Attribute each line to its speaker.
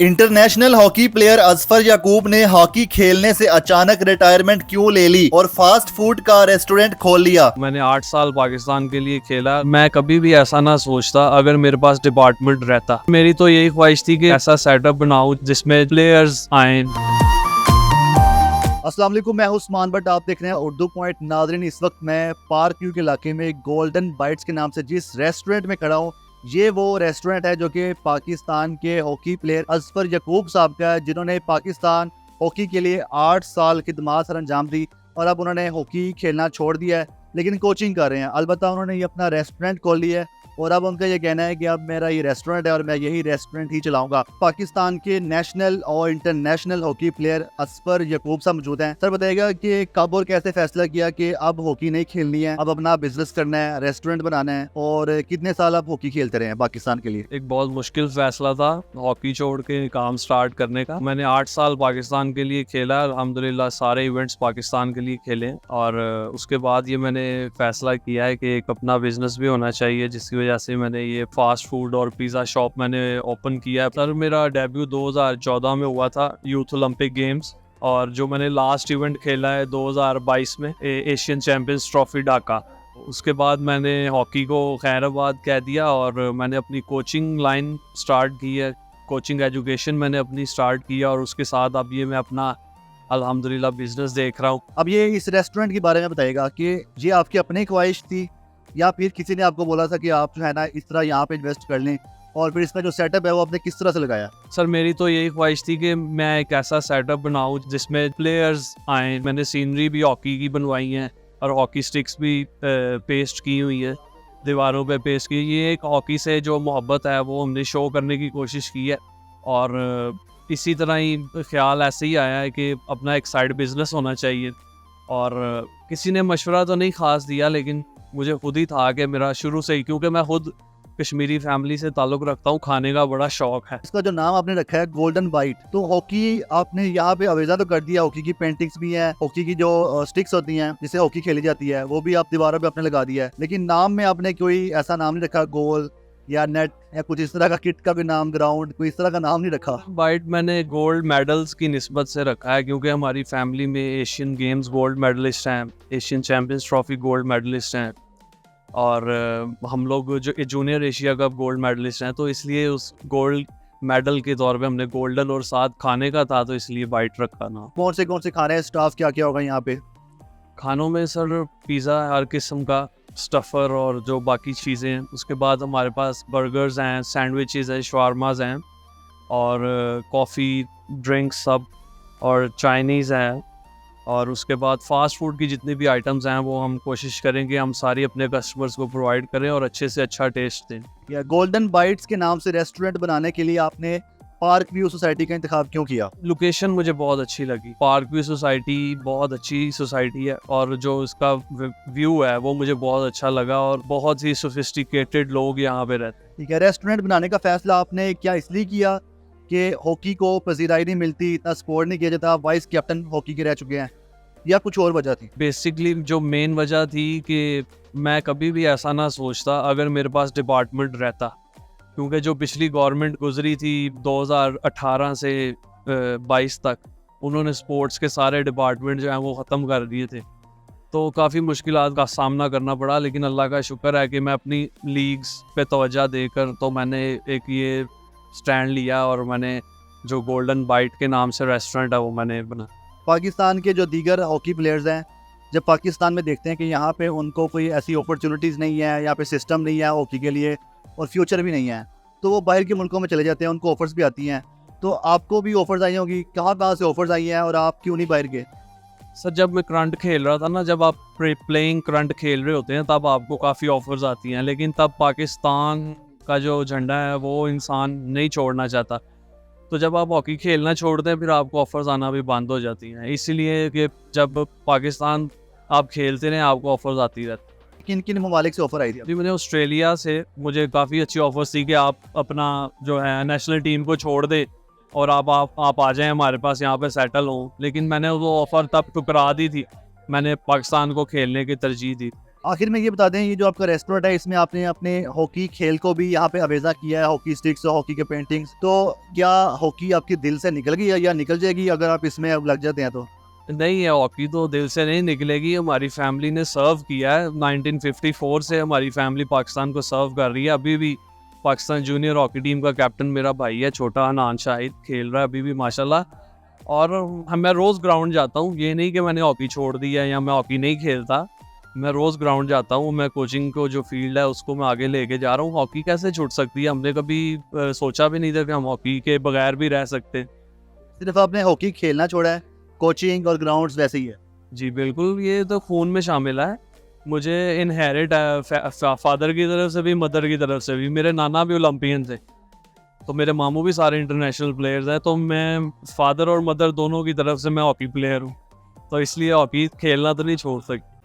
Speaker 1: International hockey player Azfar याकूब ने hockey खेलने से अचानक रिटायरमेंट क्यों ले ली और फास्ट फूड का रेस्टोरेंट खोल लिया।
Speaker 2: मैंने 8 साल पाकिस्तान के लिए खेला। मैं कभी भी ऐसा ना सोचता अगर मेरे पास डिपार्टमेंट रहता। मेरी तो यही ख्वाहिश थी कि ऐसा सेटअप बनाऊं जिसमें प्लेयर्स आए।
Speaker 1: अस्सलाम वालेकुम, मैं उस्मान बट आप देख रहे हैं उर्दू पॉइंट। नाज़रीन, इस वक्त मैं पार्क व्यू के इलाके में गोल्डन बाइट्स के नाम से जिस रेस्टोरेंट में खड़ा हूँ, ये वो रेस्टोरेंट है जो कि पाकिस्तान के हॉकी प्लेयर अजफर याकूब साहब का है, जिन्होंने पाकिस्तान हॉकी के लिए 8 साल खिदमत सर अंजाम दी और अब उन्होंने हॉकी खेलना छोड़ दिया है, लेकिन कोचिंग कर रहे हैं। अलबत्ता उन्होंने ये अपना रेस्टोरेंट खोल लिया है और अब उनका ये कहना है कि अब मेरा ये रेस्टोरेंट है और मैं यही रेस्टोरेंट ही चलाऊंगा। पाकिस्तान के नेशनल और इंटरनेशनल हॉकी प्लेयर अजफर याकूब साहब मौजूद हैं। सर, बताइएगा कि कब और कैसे फैसला किया कि अब हॉकी नहीं खेलनी है, अब अपना बिजनेस करना है, रेस्टोरेंट बनाना है, और कितने साल आप हॉकी खेलते रहे हैं पाकिस्तान के लिए?
Speaker 2: एक बहुत मुश्किल फैसला था हॉकी छोड़ के काम स्टार्ट करने का। मैंने 8 साल पाकिस्तान के लिए खेला, अल्हम्दुलिल्लाह सारे इवेंट्स पाकिस्तान के लिए खेले और उसके बाद ये मैंने फैसला किया है कि एक अपना बिजनेस भी होना चाहिए, जिसकी वजह से मैंने ये फास्ट फूड और पिज़्ज़ा शॉप मैंने ओपन किया है। सर, मेरा डेब्यू 2014 में हुआ था यूथ ओलंपिक गेम्स, और जो मैंने लास्ट इवेंट खेला है 2022 में एशियन चैंपियंस ट्रॉफी ढाका। उसके बाद मैंने हॉकी को खैराबाद कह दिया और मैंने अपनी कोचिंग लाइन स्टार्ट की है। कोचिंग एजुकेशन मैंने अपनी स्टार्ट किया और उसके साथ अब ये मैं अपना अल्हम्दुलिल्लाह बिजनेस देख रहा हूँ।
Speaker 1: अब ये इस रेस्टोरेंट के बारे में बताइएगा कि ये आपकी अपनी ख्वाहिश थी या फिर किसी ने आपको बोला था कि आप जो है ना इस तरह यहाँ पे इन्वेस्ट कर लें, और फिर इसका जो सेटअप है वो आपने किस तरह से लगाया?
Speaker 2: सर, मेरी तो यही ख्वाहिश थी कि मैं एक ऐसा सेटअप बनाऊं जिसमें प्लेयर्स आएँ। मैंने सीनरी भी हॉकी की बनवाई है और हॉकी स्टिक्स भी पेस्ट की हुई है, दीवारों पे पेस्ट की। ये एक हॉकी से जो मोहब्बत है वो हमने शो करने की कोशिश की है और इसी तरह ही ख्याल ऐसे ही आया है कि अपना एक साइड बिजनेस होना चाहिए। और किसी ने मशवरा तो नहीं खास दिया, लेकिन मुझे खुद ही था कि मेरा शुरू से ही, क्योंकि मैं खुद कश्मीरी फैमिली से ताल्लुक़ रखता हूँ, खाने का बड़ा शौक है।
Speaker 1: इसका जो नाम आपने रखा है गोल्डन बाइट, तो हॉकी आपने यहाँ पे अवेजा तो कर दिया, हॉकी की पेंटिंग्स भी हैं, हॉकी की जो स्टिक्स होती हैं जिससे हॉकी खेली जाती है वो भी आप दीवारों पे आपने लगा दिया है, लेकिन नाम में आपने कोई ऐसा नाम नहीं रखा, गोल या नेट या कुछ इस तरह का, किट का भी नाम, ग्राउंड, कोई इस तरह का नाम नहीं रखा?
Speaker 2: बाइट मैंने गोल्ड मेडल्स की निस्बत से रखा है, क्योंकि हमारी फैमिली में एशियन गेम्स गोल्ड मेडलिस्ट हैं, Asian Champions Trophy gold medalist हैं, और हम लोग जो junior Asia Cup gold medalist हैं, तो इसलिए उस गोल्ड मेडल के तौर पे हमने गोल्डन और साथ खाने का था, तो इसलिए बाइट रखा ना।
Speaker 1: कौन से खाने हैं, स्टाफ क्या क्या होगा यहाँ पे?
Speaker 2: खानों में सर पिज़्ज़ा हर किस्म का, स्टफ़र और जो बाकी चीज़ें हैं। उसके बाद हमारे पास बर्गर्स हैं, सैंडविचेस हैं, शवारमाज हैं, और कॉफ़ी, ड्रिंक्स सब, और चाइनीज़ हैं। और उसके बाद फास्ट फूड की जितनी भी आइटम्स हैं वो हम कोशिश करेंगे हम सारी अपने कस्टमर्स को प्रोवाइड करें और अच्छे से अच्छा टेस्ट दें।
Speaker 1: या गोल्डन बाइट्स के नाम से रेस्टोरेंट बनाने के लिए आपने पार्क व्यू सोसाइटी का इंतखाब क्यों किया?
Speaker 2: लोकेशन मुझे बहुत अच्छी लगी। पार्क व्यू सोसाइटी बहुत अच्छी सोसाइटी है और जो इसका व्यू है वो मुझे बहुत अच्छा लगा, और बहुत ही सोफिस्टिकेटेड लोग यहाँ पे रहते हैं।
Speaker 1: ठीक है, रेस्टोरेंट बनाने का फैसला आपने क्या इसलिए किया कि हॉकी को पजीराई नहीं मिलती, इतना सपोर्ट नहीं किया जाता, आप वाइस कैप्टन हॉकी के रह चुके हैं, या कुछ और वजह थी?
Speaker 2: बेसिकली जो मेन वजह थी कि मैं कभी भी ऐसा ना सोचता अगर मेरे पास डिपार्टमेंट रहता, क्योंकि जो पिछली गवर्नमेंट गुजरी थी 2018 से 22 तक, उन्होंने स्पोर्ट्स के सारे डिपार्टमेंट जो हैं वो ख़त्म कर दिए थे, तो काफ़ी मुश्किलात का सामना करना पड़ा। लेकिन अल्लाह का शुक्र है कि मैं अपनी लीग्स पे तवज्जो देकर तो मैंने एक ये स्टैंड लिया और मैंने जो गोल्डन बाइट के नाम से रेस्टोरेंट है वो मैंने बना।
Speaker 1: पाकिस्तान के जो दीगर हॉकी प्लेयर्स हैं, जब पाकिस्तान में देखते हैं कि यहाँ पे उनको कोई ऐसी अपॉर्चुनिटीज़ नहीं है, यहाँ पे सिस्टम नहीं है हॉकी के लिए और फ्यूचर भी नहीं है, तो वो बाहर के मुल्कों में चले जाते हैं, उनको ऑफर्स भी आती हैं। तो आपको भी ऑफर्स आई होंगी, कहाँ से ऑफर्स आई हैं और आप क्यों नहीं बाहर गए?
Speaker 2: सर, जब मैं करंट खेल रहा था ना, जब आप प्लेइंग करंट खेल रहे होते हैं तब आपको काफ़ी ऑफर्स आती हैं, लेकिन तब पाकिस्तान का जो झंडा है वो इंसान नहीं छोड़ना चाहता। तो जब आप हॉकी खेलना छोड़ते हैं फिर आपको ऑफर्स आना भी बंद हो जाती हैं, इसलिए कि जब पाकिस्तान आप खेलते रहें आपको ऑफर्स आती रहती।
Speaker 1: किन किन ममालिक से ऑफर आई थी?
Speaker 2: जी, मुझे ऑस्ट्रेलिया से मुझे काफ़ी अच्छी ऑफर्स थी कि आप अपना जो है नेशनल टीम को छोड़ दे और आप आ जाएं हमारे पास, यहाँ पे सेटल हों, लेकिन मैंने वो ऑफ़र तब ठुकरा दी थी, मैंने पाकिस्तान को खेलने की तरजीह दी।
Speaker 1: आखिर में ये बता दें, ये जो आपका रेस्टोरेंट है इसमें आपने अपने हॉकी खेल को भी यहाँ पे अवेजा किया है, हॉकी स्टिक्स और हॉकी के पेंटिंग्स, तो क्या हॉकी आपके दिल से निकल गई या निकल जाएगी अगर आप इसमें अब लग जाते हैं तो?
Speaker 2: नहीं है, हॉकी तो दिल से नहीं निकलेगी। हमारी फैमिली ने सर्व किया है 1954 से, हमारी फैमिली पाकिस्तान को सर्व कर रही है। अभी भी पाकिस्तान जूनियर हॉकी टीम का कैप्टन मेरा भाई है छोटा, अनान शाहिद, खेल रहा है अभी भी माशाल्लाह। और मैं रोज़ ग्राउंड जाता हूँ, ये नहीं कि मैंने हॉकी छोड़ दी है या मैं हॉकी नहीं खेलता। मैं रोज़ ग्राउंड जाता हूँ, मैं कोचिंग को जो फील्ड है उसको मैं आगे लेके जा रहा हूँ। हॉकी कैसे छूट सकती है, हमने कभी सोचा भी नहीं था कि हम हॉकी के बगैर भी रह सकते।
Speaker 1: सिर्फ आपने हॉकी खेलना छोड़ा है, कोचिंग और ग्राउंड्स वैसे ही है?
Speaker 2: जी बिल्कुल, ये तो खून में शामिल है। मुझे इनहेरिट फादर की तरफ से भी, मदर की तरफ से भी। मेरे नाना भी ओलंपियन थे, तो मेरे मामू भी सारे इंटरनेशनल प्लेयर्स हैं, तो मैं फादर और मदर दोनों की तरफ से मैं हॉकी प्लेयर हूँ, तो इसलिए हॉकी खेलना तो नहीं छोड़ सकती।